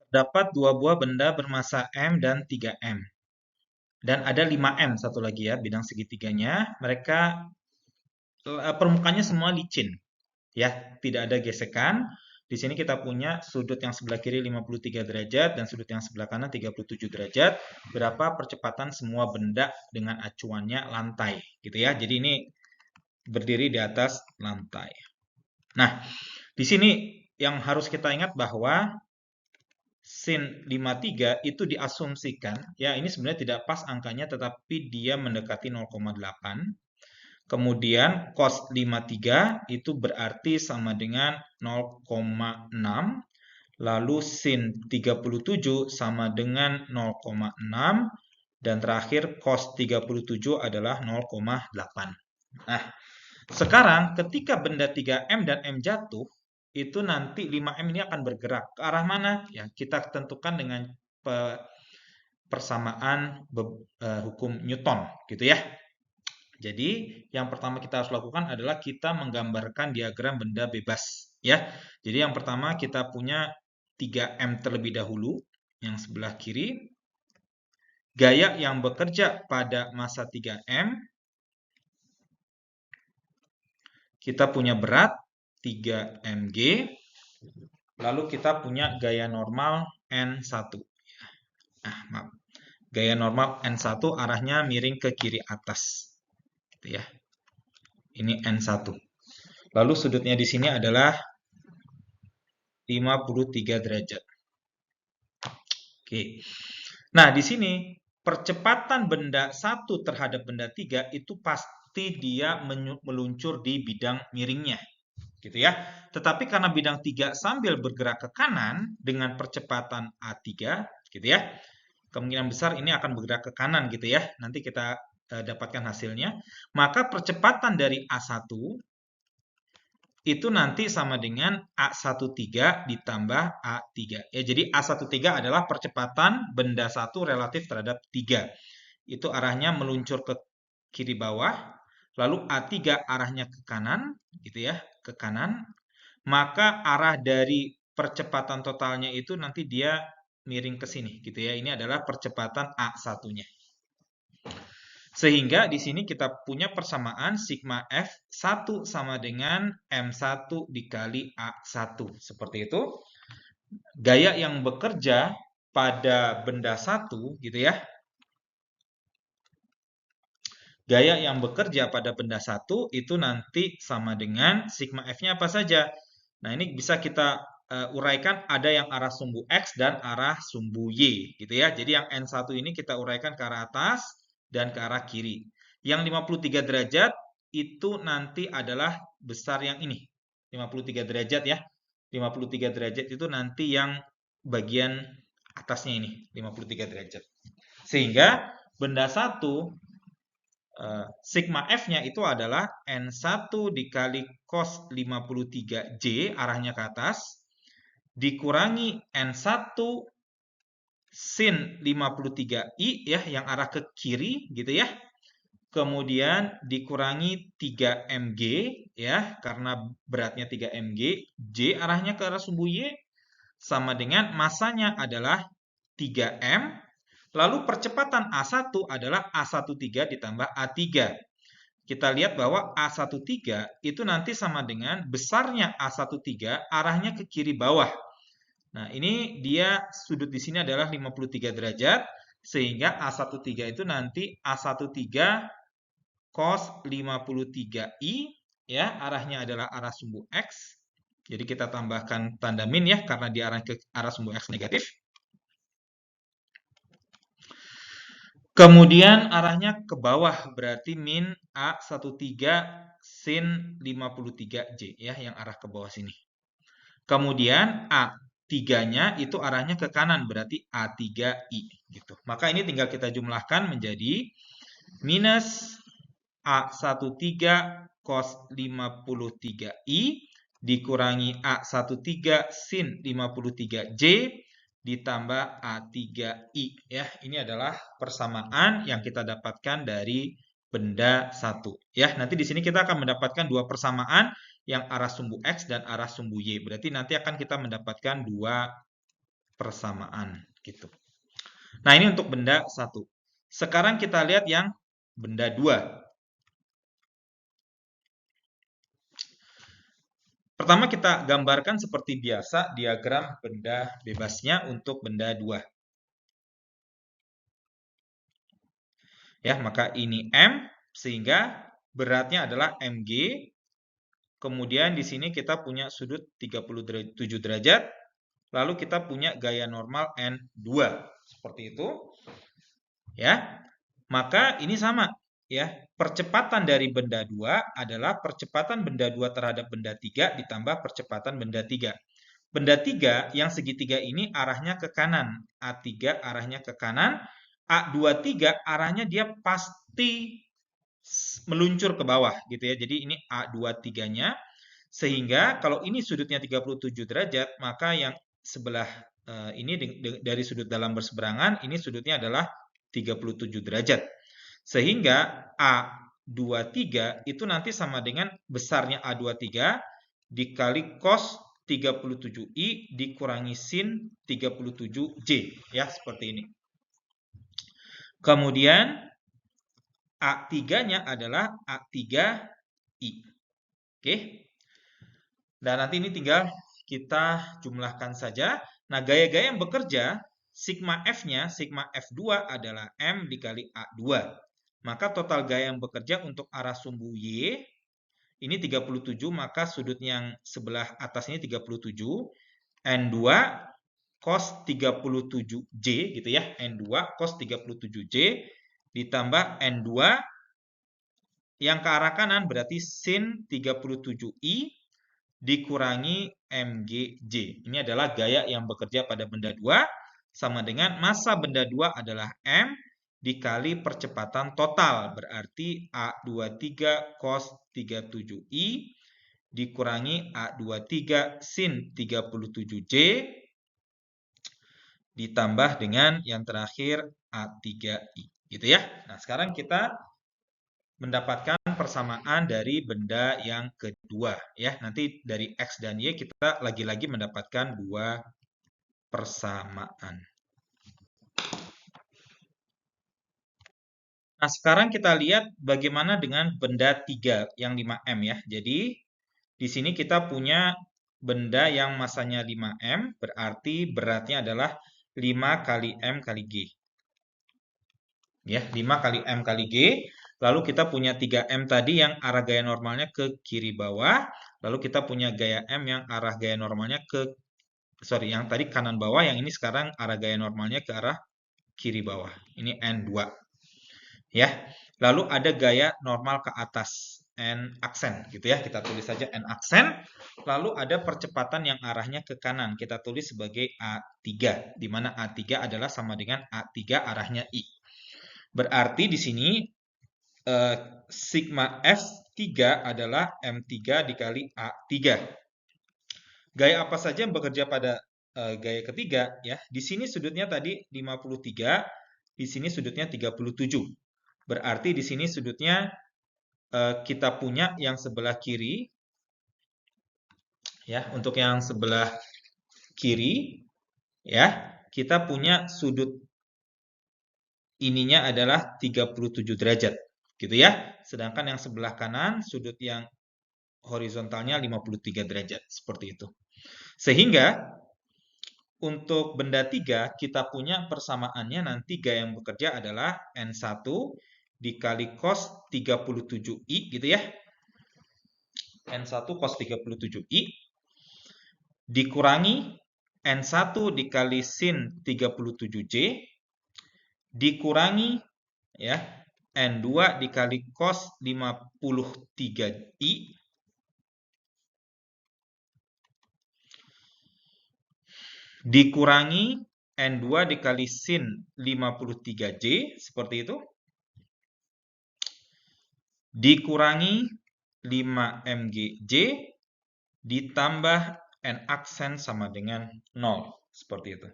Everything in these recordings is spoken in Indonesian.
Dapat dua buah benda bermassa M dan 3M. Dan ada 5M satu lagi ya, bidang segitiganya. Mereka permukaannya semua licin, ya, tidak ada gesekan. Di sini kita punya sudut yang sebelah kiri 53 derajat dan sudut yang sebelah kanan 37 derajat. Berapa percepatan semua benda dengan acuannya lantai, gitu ya. Jadi ini berdiri di atas lantai. Nah, di sini yang harus kita ingat bahwa sin 53 itu diasumsikan, ya ini sebenarnya tidak pas angkanya tetapi dia mendekati 0,8. Kemudian cos 53 itu berarti sama dengan 0,6. Lalu sin 37 sama dengan 0,6. Dan terakhir cos 37 adalah 0,8. Nah, sekarang ketika benda 3M dan M jatuh, itu nanti 5M ini akan bergerak. Ke arah mana? Ya, kita tentukan dengan persamaan hukum Newton, gitu ya. Jadi, yang pertama kita harus lakukan adalah kita menggambarkan diagram benda bebas, ya. Jadi yang pertama kita punya 3M terlebih dahulu, yang sebelah kiri. Gaya yang bekerja pada massa 3M. Kita punya berat 3 mg. Lalu kita punya gaya normal N1. Nah, maaf. Gaya normal N1 arahnya miring ke kiri atas. Gitu ya. Ini N1. Lalu sudutnya di sini adalah 53 derajat. Oke. Nah, di sini percepatan benda 1 terhadap benda 3 itu pasti dia meluncur di bidang miringnya. Gitu ya. Tetapi karena bidang 3 sambil bergerak ke kanan dengan percepatan A3, gitu ya. Kemungkinan besar ini akan bergerak ke kanan gitu ya. Nanti kita dapatkan hasilnya. Maka percepatan dari A1 itu nanti sama dengan A13 ditambah A3. Ya, jadi A13 adalah percepatan benda 1 relatif terhadap 3. Itu arahnya meluncur ke kiri bawah. Lalu A3 arahnya ke kanan, gitu ya, ke kanan. Maka arah dari percepatan totalnya itu nanti dia miring ke sini, gitu ya. Ini adalah percepatan A1-nya. Sehingga di sini kita punya persamaan sigma F1 sama dengan M1 dikali A1. Seperti itu. Gaya yang bekerja pada benda 1, gitu ya. Gaya yang bekerja pada benda 1 itu nanti sama dengan sigma F-nya apa saja. Nah, ini bisa kita uraikan ada yang arah sumbu X dan arah sumbu Y, gitu ya. Jadi yang N1 ini kita uraikan ke arah atas dan ke arah kiri. Yang 53 derajat itu nanti adalah besar yang ini. 53 derajat ya. 53 derajat itu nanti yang bagian atasnya ini. 53 derajat. Sehingga benda 1 sigma F-nya itu adalah N1 dikali cos 53J arahnya ke atas dikurangi N1 sin 53I ya yang arah ke kiri gitu ya. Kemudian dikurangi 3 mg ya karena beratnya 3 mg, J arahnya ke arah sumbu Y sama dengan masanya adalah 3M. Lalu percepatan A1 adalah A13 ditambah A3. Kita lihat bahwa A13 itu nanti sama dengan besarnya A13 arahnya ke kiri bawah. Nah, ini dia sudut di sini adalah 53 derajat. Sehingga A13 itu nanti A13 cos 53I. Ya, arahnya adalah arah sumbu X. Jadi kita tambahkan tanda min ya, karena dia arah ke arah sumbu X negatif. Kemudian arahnya ke bawah berarti min A13 sin 53J ya yang arah ke bawah sini. Kemudian A3-nya itu arahnya ke kanan berarti A3I gitu. Maka ini tinggal kita jumlahkan menjadi minus A13 cos 53I dikurangi A13 sin 53J ditambah A3I ya. Ini adalah persamaan yang kita dapatkan dari benda 1 ya. Nanti di sini kita akan mendapatkan dua persamaan yang arah sumbu X dan arah sumbu Y. Berarti nanti akan kita mendapatkan dua persamaan gitu. Nah, ini untuk benda 1. Sekarang kita lihat yang benda 2. Pertama kita gambarkan seperti biasa diagram benda bebasnya untuk benda 2. Ya, maka ini M sehingga beratnya adalah mg. Kemudian di sini kita punya sudut 37 derajat. Lalu kita punya gaya normal N2. Seperti itu. Ya. Maka ini sama, ya. Percepatan dari benda 2 adalah percepatan benda 2 terhadap benda 3 ditambah percepatan benda 3. Benda 3 yang segitiga ini arahnya ke kanan. A3 arahnya ke kanan. A23 arahnya dia pasti meluncur ke bawah gitu ya. Jadi ini A23-nya. Sehingga kalau ini sudutnya 37 derajat, maka yang sebelah ini dari sudut dalam berseberangan, ini sudutnya adalah 37 derajat. Sehingga A23 itu nanti sama dengan besarnya A23 dikali cos 37i dikurangi sin 37j. Ya, seperti ini. Kemudian A3-nya adalah A3i. Oke. Dan nanti ini tinggal kita jumlahkan saja. Nah, gaya-gaya yang bekerja, sigma F-nya, sigma F2 adalah M dikali A2. Maka total gaya yang bekerja untuk arah sumbu Y, ini 37, maka sudut yang sebelah atas ini 37. N2 cos 37J gitu ya. N2 cos 37J ditambah N2 yang ke arah kanan berarti sin 37I dikurangi mgj. Ini adalah gaya yang bekerja pada benda 2 sama dengan massa benda 2 adalah m dikali percepatan total. Berarti A23 cos 37i dikurangi A23 sin 37j ditambah dengan yang terakhir A3i. Gitu ya. Nah, sekarang kita mendapatkan persamaan dari benda yang kedua ya. Nanti dari X dan Y kita lagi-lagi mendapatkan dua persamaan. Nah, sekarang kita lihat bagaimana dengan benda 3 yang 5M ya. Jadi di sini kita punya benda yang masanya 5M, berarti beratnya adalah 5 kali M kali G. Ya, 5 kali M kali G. Lalu kita punya 3M tadi yang arah gaya normalnya ke kiri bawah. Lalu kita punya gaya M yang arah gaya normalnya yang tadi kanan bawah, yang ini sekarang arah gaya normalnya ke arah kiri bawah. Ini N2. Ya. Lalu ada gaya normal ke atas, N aksen gitu ya. Kita tulis saja N aksen. Lalu ada percepatan yang arahnya ke kanan. Kita tulis sebagai A3, di mana A3 adalah sama dengan A3 arahnya I. Berarti di sini sigma F3 adalah M3 dikali A3. Gaya apa saja yang bekerja pada gaya ketiga ya? Di sini sudutnya tadi 53, di sini sudutnya 37. Berarti di sini sudutnya kita punya yang sebelah kiri ya, untuk yang sebelah kiri ya, kita punya sudut ininya adalah 37 derajat. Gitu ya. Sedangkan yang sebelah kanan sudut yang horizontalnya 53 derajat seperti itu. Sehingga untuk benda 3 kita punya persamaannya nanti gaya yang bekerja adalah N1 dikali cos 37I gitu ya. N1 cos 37I dikurangi N1 dikali sin 37J dikurangi ya N2 dikali cos 53I dikurangi N2 dikali sin 53J seperti itu dikurangi 5mgj ditambah N aksen sama dengan 0 seperti itu.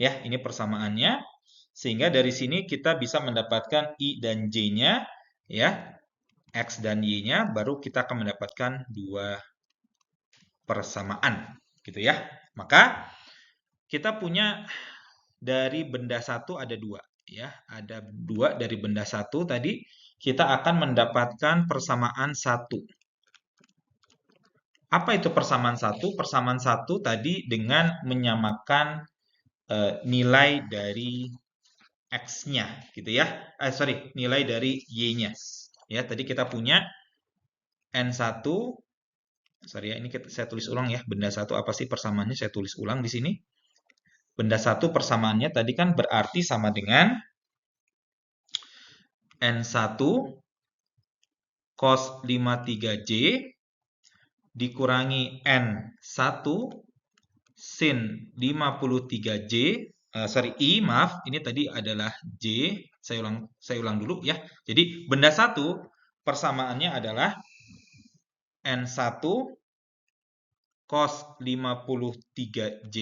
Ya, ini persamaannya. Sehingga dari sini kita bisa mendapatkan I dan J-nya ya, X dan Y-nya, baru kita akan mendapatkan dua persamaan gitu ya. Maka kita punya dari benda satu ada dua, ya. Ada dua dari benda satu tadi, kita akan mendapatkan persamaan satu. Apa itu persamaan satu? Persamaan satu tadi dengan menyamakan nilai dari X-nya, gitu ya. Sorry, nilai dari Y-nya. Ya, tadi kita punya N1, sorry ya, ini saya tulis ulang ya. Benda satu apa sih persamaannya? Saya tulis ulang di sini. Benda satu persamaannya tadi kan berarti sama dengan N1 cos 53J dikurangi N1 sin 53J. Sorry, I, maaf. Ini tadi adalah J. Saya ulang dulu ya. Jadi, benda satu persamaannya adalah N1 cos 53J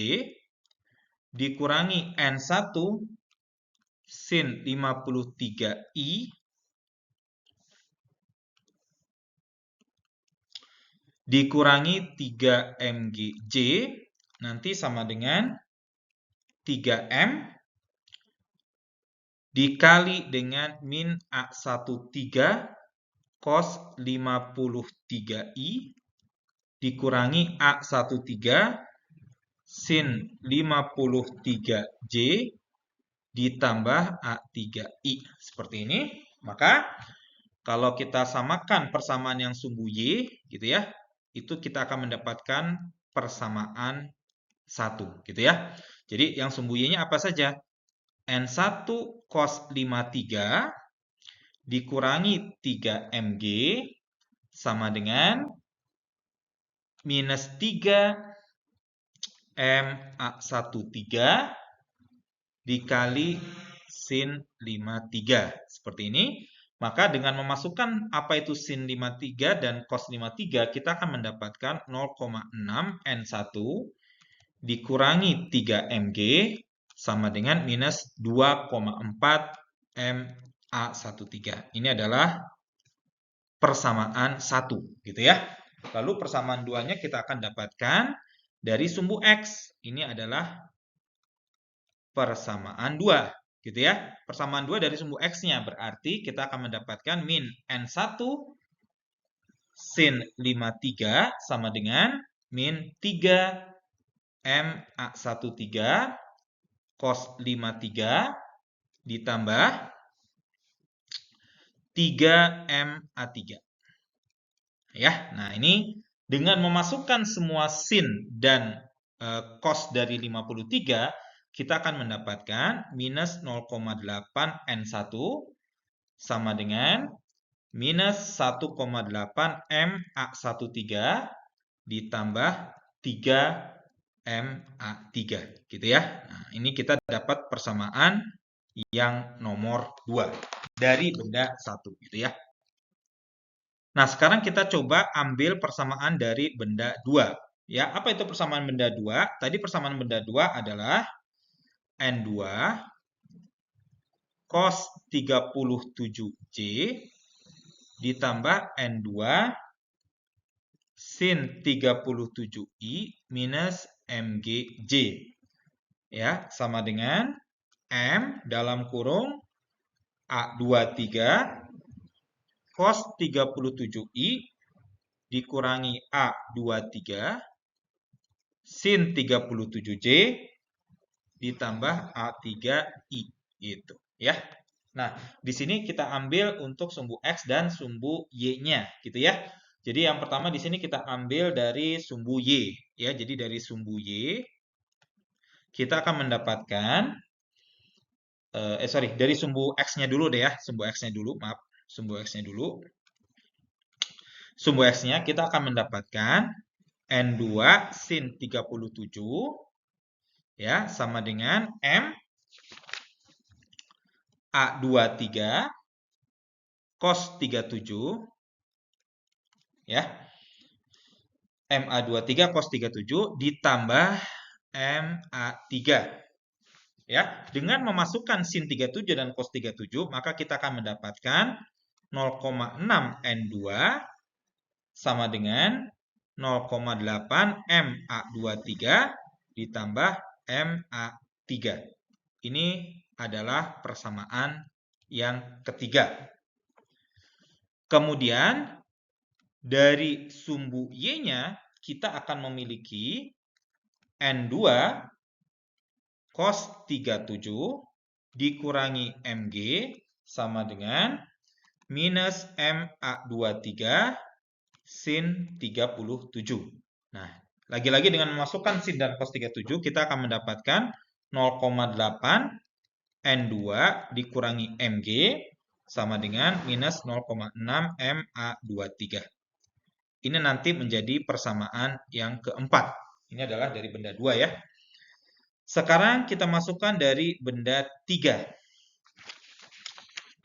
dikurangi N1 sin 53I dikurangi 3MGJ nanti sama dengan 3M dikali dengan min A13 cos 53I dikurangi A13 sin 53J ditambah A3I. Seperti ini. Maka kalau kita samakan persamaan yang sumbu Y, gitu ya, itu kita akan mendapatkan persamaan 1, gitu ya. Jadi yang sumbu Y-nya apa saja? N1 cos 53 dikurangi 3MG sama dengan minus 3 MA13 dikali sin 53. Seperti ini. Maka dengan memasukkan apa itu sin 53 dan cos 53, kita akan mendapatkan 0,6 N1 dikurangi 3MG sama dengan minus 2,4 MA13. Ini adalah persamaan 1, gitu ya. Lalu persamaan 2-nya kita akan dapatkan dari sumbu X. Ini adalah persamaan 2, gitu ya. Persamaan 2 dari sumbu X-nya berarti kita akan mendapatkan min N1 sin 53 sama dengan min 3 MA13 cos 53 ditambah 3MA3. Ya, nah ini dengan memasukkan semua sin dan cos dari 53, kita akan mendapatkan minus 0,8 N1 sama dengan minus 1,8 MA13 ditambah 3 MA3, gitu ya. Nah, ini kita dapat persamaan yang nomor 2 dari benda 1, gitu ya. Nah, sekarang kita coba ambil persamaan dari benda 2. Ya, apa itu persamaan benda 2? Tadi persamaan benda 2 adalah N2 cos 37J ditambah N2 sin 37I minus MGJ. Ya, sama dengan M dalam kurung A23 cos 37I dikurangi A23 sin 37J ditambah A3I, gitu ya. Nah, di sini kita ambil untuk sumbu X dan sumbu Y-nya, gitu ya. Jadi yang pertama di sini kita ambil dari sumbu Y, ya. Jadi dari sumbu Y kita akan mendapatkan dari sumbu X-nya dulu deh ya, sumbu X-nya dulu, maaf, sumbu X-nya dulu. Sumbu X-nya kita akan mendapatkan N2 sin 37 ya sama dengan M A23 cos 37 ya. MA23 cos 37 ditambah MA3. Ya, dengan memasukkan sin 37 dan cos 37, maka kita akan mendapatkan 0,6 N2 sama dengan 0,8 MA23 ditambah MA3. Ini adalah persamaan yang ketiga. Kemudian dari sumbu Y-nya kita akan memiliki N2 cos 37 dikurangi MG sama dengan minus MA23 sin 37. Nah, lagi-lagi dengan memasukkan sin dan cos 37, kita akan mendapatkan 0,8 N2 dikurangi MG sama dengan minus 0,6 MA23. Ini nanti menjadi persamaan yang keempat. Ini adalah dari benda 2 ya. Sekarang kita masukkan dari benda 3.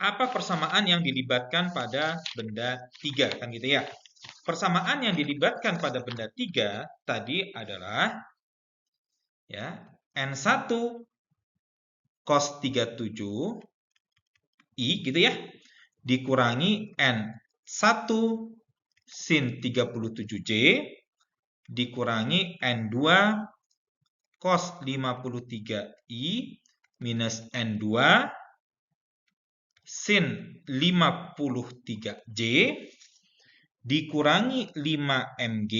Apa persamaan yang dilibatkan pada benda 3? Kan gitu ya. Persamaan yang dilibatkan pada benda 3 tadi adalah ya, N1 cos 37 I gitu ya, dikurangi N1 sin 37J dikurangi N2 cos 53I minus N2 sin 53J dikurangi 5mg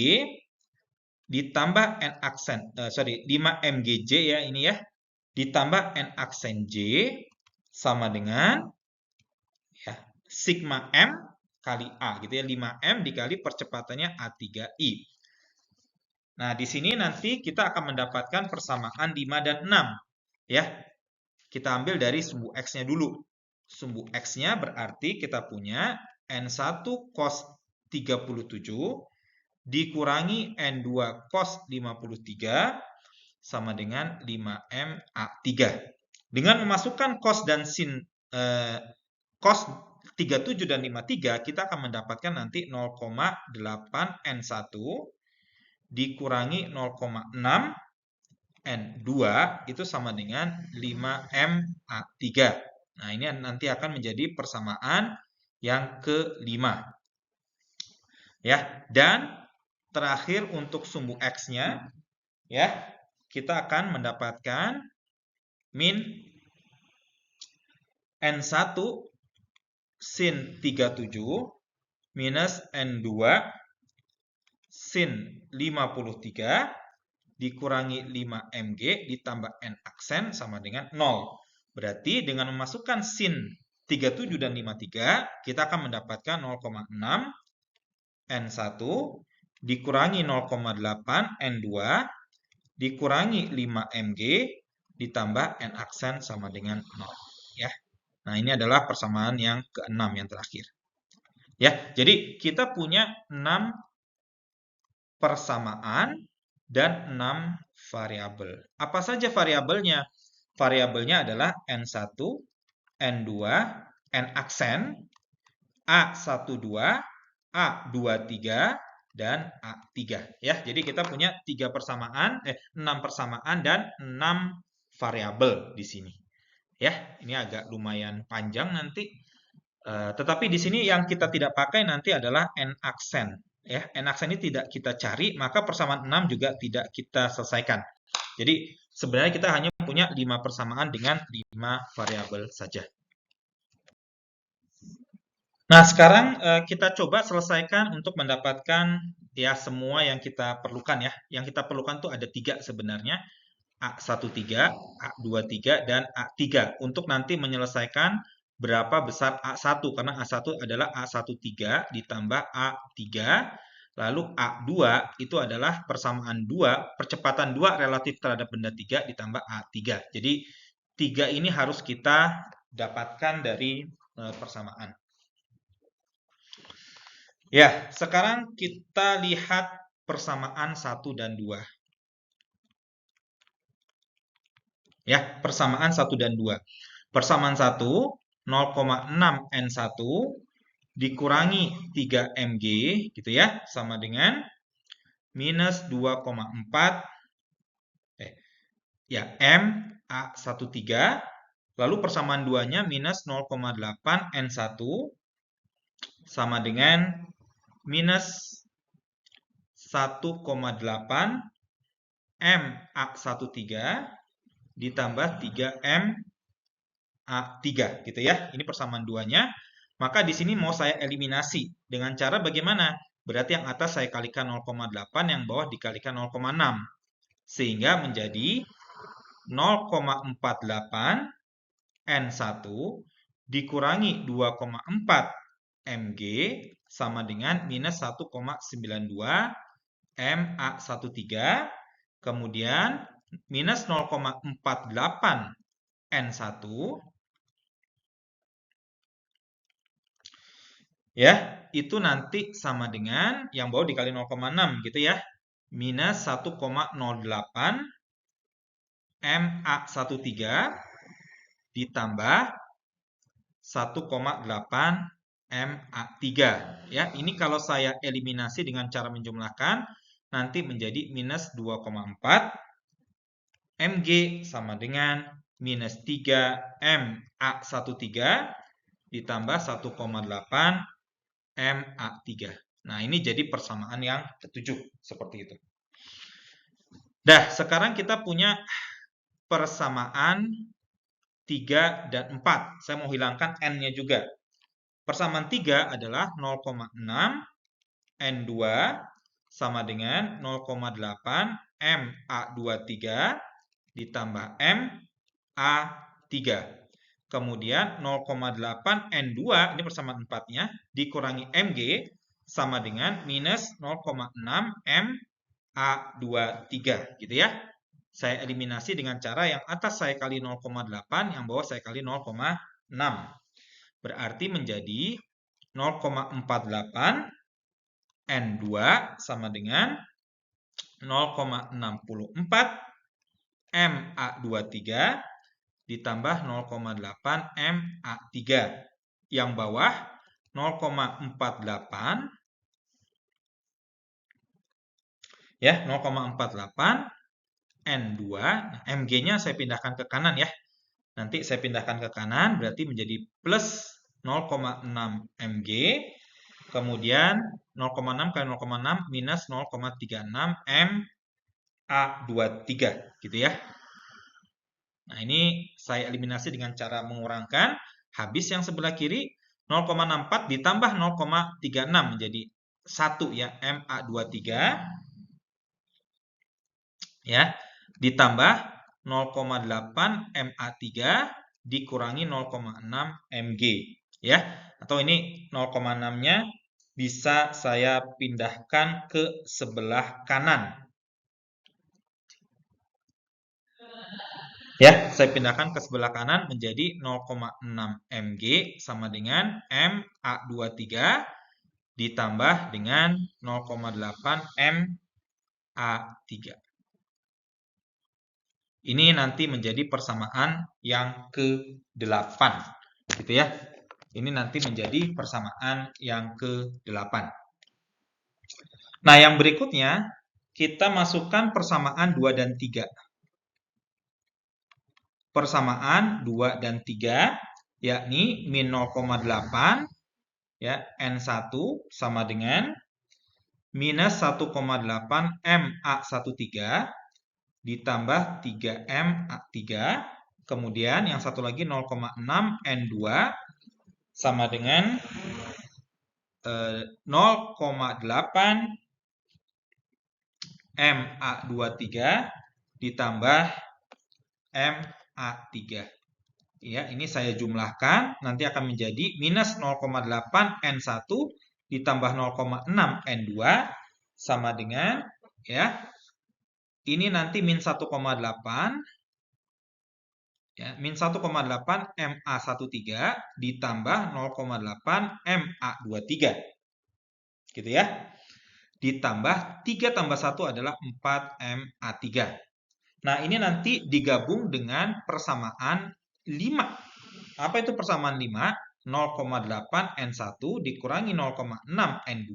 ditambah n aksen 5mgj ya ini ya, ditambah n aksen j sama dengan ya sigma m kali a gitu ya, 5m dikali percepatannya a3i. Nah, di sini nanti kita akan mendapatkan persamaan 5 dan 6 ya. Kita ambil dari sumbu x-nya dulu. Sumbu x-nya berarti kita punya n1 cos 37 dikurangi N2 cos 53 sama dengan 5M A3. Dengan memasukkan cos dan sin cos 37 dan 53, kita akan mendapatkan nanti 0,8 N1 dikurangi 0,6 N2 itu sama dengan 5M A3. Nah, ini nanti akan menjadi persamaan yang kelima. Ya, dan terakhir untuk sumbu x-nya ya, kita akan mendapatkan min N1 sin 37 minus N2 sin 53 dikurangi 5mg ditambah n aksen sama dengan 0. Berarti dengan memasukkan sin 37 dan 53, kita akan mendapatkan 0,6 N1 dikurangi 0,8 N2 dikurangi 5mg ditambah n aksen sama dengan 0 ya. Nah, ini adalah persamaan yang ke-6 yang terakhir. Ya, jadi kita punya 6 persamaan dan 6 variabel. Apa saja variabelnya? Variabelnya adalah N1, N2, N aksen, A12, A23, dan A3 ya. Jadi kita punya 6 persamaan dan 6 variabel di sini. Ya, ini agak lumayan panjang nanti. Tetapi di sini yang kita tidak pakai nanti adalah n aksen ya. N aksen ini tidak kita cari, maka persamaan 6 juga tidak kita selesaikan. Jadi sebenarnya kita hanya punya 5 persamaan dengan 5 variabel saja. Nah, sekarang kita coba selesaikan untuk mendapatkan ya semua yang kita perlukan ya. Yang kita perlukan tuh ada 3 sebenarnya. A13, A23, dan A3. Untuk nanti menyelesaikan berapa besar A1. Karena A1 adalah A13 ditambah A3. Lalu A2 itu adalah persamaan 2, percepatan 2 relatif terhadap benda 3 ditambah A3. Jadi 3 ini harus kita dapatkan dari persamaan. Ya, sekarang kita lihat persamaan 1 dan 2. Ya, persamaan 1 dan 2. Persamaan 1, 0,6 N1 dikurangi 3mg gitu ya, sama dengan minus 2,4 ya M A13. Lalu persamaan 2-nya minus 0,8 N1 sama dengan minus 1,8 MA13 ditambah 3MA3 gitu ya. Ini persamaan duanya. Maka di sini mau saya eliminasi dengan cara bagaimana? Berarti yang atas saya kalikan 0,8, yang bawah dikalikan 0,6. Sehingga menjadi 0,48 N1 dikurangi 2,4 Mg sama dengan minus 1,92 MA13. Kemudian minus 0,48 N1 ya, itu nanti sama dengan yang bawah dikali 0,6 gitu ya. Minus 1,08 MA13 ditambah 1,8 MA3 ya. Ini kalau saya eliminasi dengan cara menjumlahkan nanti menjadi minus 2,4 Mg sama dengan minus 3 MA13 ditambah 1,8 MA3. Nah, ini jadi persamaan yang ketujuh seperti itu. Dah, sekarang kita punya persamaan 3 dan 4. Saya mau hilangkan N-nya juga. Persamaan 3 adalah 0,6 N2 sama dengan 0,8 MA23 ditambah MA3. Kemudian 0,8 N2, ini persamaan 4-nya, dikurangi Mg sama dengan minus 0,6 MA23. Gitu ya. Saya eliminasi dengan cara yang atas saya kali 0,8, yang bawah saya kali 0,6. Berarti menjadi 0,48 N2 sama dengan 0,64 MA23 ditambah 0,8 MA3. Yang bawah 0,48 ya, 0,48 N2. Nah, Mg-nya saya pindahkan ke kanan ya. Nanti saya pindahkan ke kanan berarti menjadi plus 0,6 Mg. Kemudian 0,6 kali 0,6 minus 0,36 MA23 gitu ya. Nah, ini saya eliminasi dengan cara mengurangkan. Habis yang sebelah kiri 0,64 ditambah 0,36 menjadi 1 ya, MA23 ya, ditambah 0,8 MA3 dikurangi 0,6 Mg ya. Atau ini 0,6-nya bisa saya pindahkan ke sebelah kanan. Ya, saya pindahkan ke sebelah kanan menjadi 0,6 Mg sama dengan MA23 ditambah dengan 0,8 MA3. Ini nanti menjadi persamaan yang ke-8. Gitu ya. Ini nanti menjadi persamaan yang ke-8. Nah, yang berikutnya kita masukkan persamaan 2 dan 3. Persamaan 2 dan 3 yakni min 0,8 ya, N1 sama dengan minus 1,8 MA13 ditambah 3MA3. Kemudian yang satu lagi 0,6 N2 sama dengan 0,8 MA23 ditambah MA3. Ya, ini saya jumlahkan, nanti akan menjadi minus 0,8 N1 ditambah 0,6 N2 sama dengan ya. Ini nanti min 1,8 ya, min 1,8 MA13 ditambah 0,8 MA23. Gitu ya. Ditambah 3 tambah 1 adalah 4 MA3. Nah, ini nanti digabung dengan persamaan 5. Apa itu persamaan 5? 0,8 N1 dikurangi 0,6 N2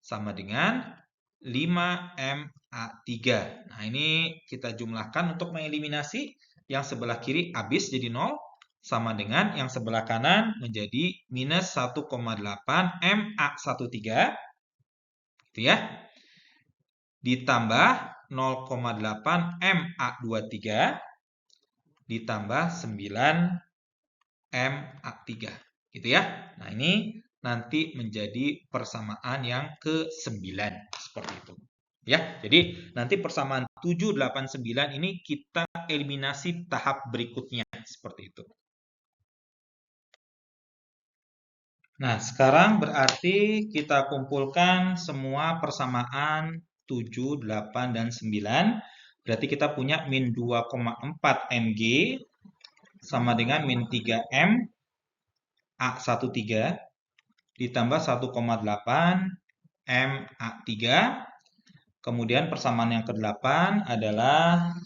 sama dengan 5 MA3. Nah, ini kita jumlahkan untuk mengeliminasi. Yang sebelah kiri habis jadi 0 sama dengan yang sebelah kanan menjadi minus 1,8 MA13. Gitu ya. Ditambah 0,8 MA23 ditambah 9 MA3. Gitu ya. Nah, ini nanti menjadi persamaan yang ke-9. Seperti itu. Ya, jadi nanti persamaan 7, 8, 9 ini kita eliminasi tahap berikutnya. Seperti itu. Nah, sekarang berarti kita kumpulkan semua persamaan 7, 8, dan 9. Berarti kita punya min 2,4 mg sama dengan min 3m A13 ditambah 1,8 m A3. Kemudian persamaan yang ke-8 adalah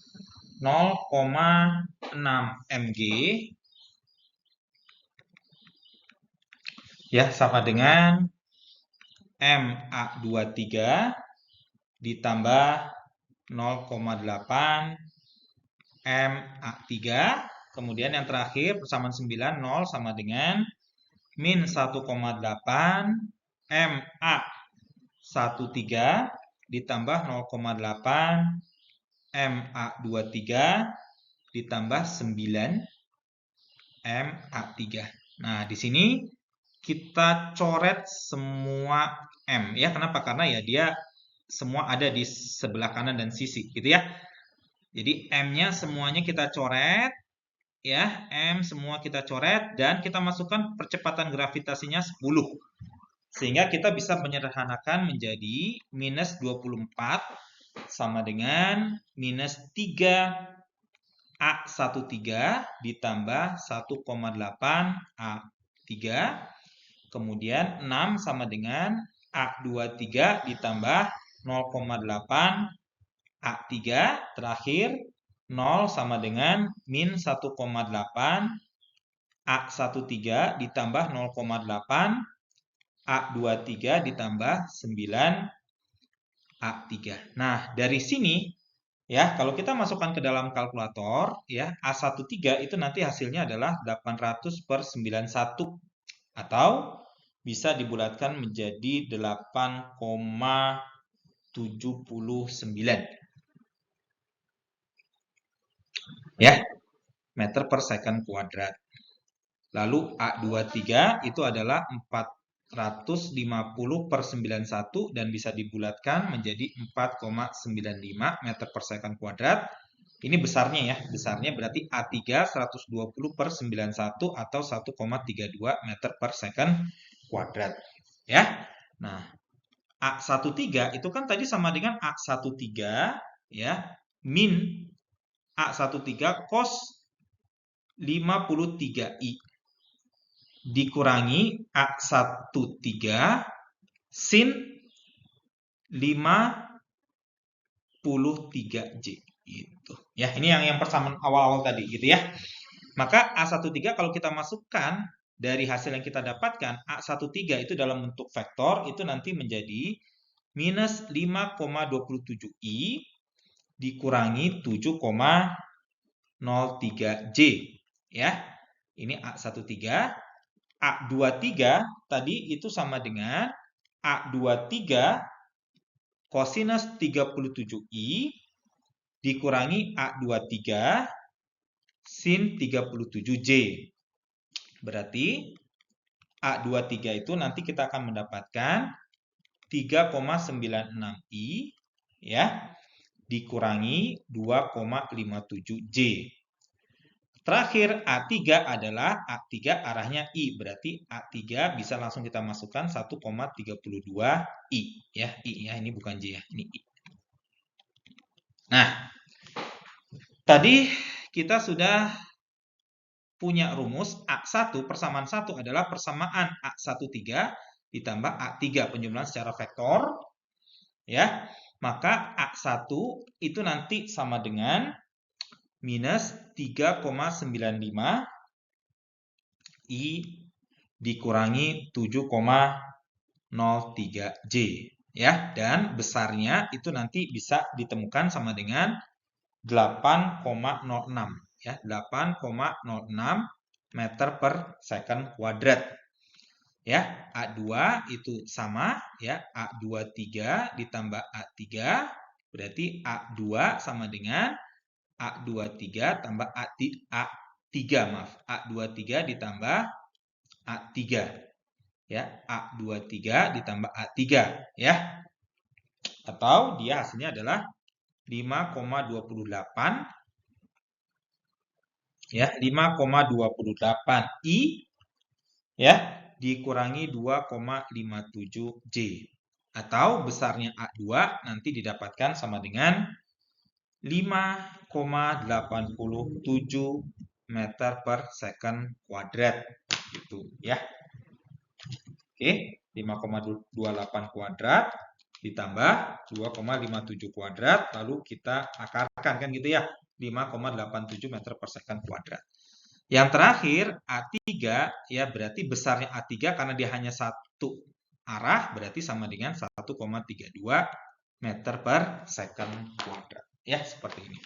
0,6 mg ya sama dengan MA23 ditambah 0,8 MA3. Kemudian yang terakhir persamaan 9, 0 sama dengan min 1,8 MA13 ditambah 0,8 MA23 ditambah 9 MA3. Nah, di sini kita coret semua M ya. Kenapa? Karena ya dia semua ada di sebelah kanan dan sisi gitu ya. Jadi M-nya semuanya kita coret ya, M semua kita coret dan kita masukkan percepatan gravitasinya 10. Sehingga kita bisa menyederhanakan menjadi minus 24 sama dengan minus 3 A13 ditambah 1,8 A3. Kemudian 6 sama dengan A23 ditambah 0,8 A3. Terakhir 0 sama dengan min 1,8 A13 ditambah 0,8 A23 ditambah 9 A3. Nah, dari sini ya, kalau kita masukkan ke dalam kalkulator ya, A13 itu nanti hasilnya adalah 800/91 atau bisa dibulatkan menjadi 8,79 ya, meter per second kuadrat. Lalu A23 itu adalah 450/91 dan bisa dibulatkan menjadi 4,95 meter per second kuadrat. Ini besarnya ya, besarnya berarti A3 120/91 atau 1,32 meter per second kuadrat. Ya. Nah, A13 itu kan tadi sama dengan A13 ya, min A13 cos 53i dikurangi A13 sin 53J gitu. Ya, ini yang persamaan awal-awal tadi gitu ya. Maka A13 kalau kita masukkan dari hasil yang kita dapatkan, A13 itu dalam bentuk vektor itu nanti menjadi minus 5,27i dikurangi 7,03J ya. Ini A13. A23 tadi itu sama dengan A23 kosinus 37i dikurangi A23 sin 37J. Berarti A23 itu nanti kita akan mendapatkan 3,96i ya dikurangi 2,57J. Terakhir A3 adalah A3 arahnya I, berarti A3 bisa langsung kita masukkan 1,32I ya, I ya, ini bukan J ya, ini I. Nah, tadi kita sudah punya rumus A1 persamaan 1 adalah persamaan A13 ditambah A3 penjumlahan secara vektor ya. Maka A1 itu nanti sama dengan minus 3,95 I dikurangi 7,03J ya, dan besarnya itu nanti bisa ditemukan sama dengan 8,06 ya, 8,06 meter per second kuadrat. Ya, A2 itu sama ya, A23 ditambah A3 Berarti A2 sama dengan A23 tambah A3, maaf. A23 ditambah A3. Ya, A23 ditambah A3 ya. Atau dia hasilnya adalah 5,28 ya, 5,28 I ya dikurangi 2,57 J. Atau besarnya A2 nanti didapatkan sama dengan 5,87 meter per second kuadrat gitu ya. Oke, 5,28 kuadrat ditambah 2,57 kuadrat lalu kita akarkan kan gitu ya. 5,87 meter per second kuadrat. Yang terakhir A3 ya berarti besarnya A3 karena dia hanya satu arah berarti sama dengan 1,32 meter per second kuadrat. Ya, seperti ini.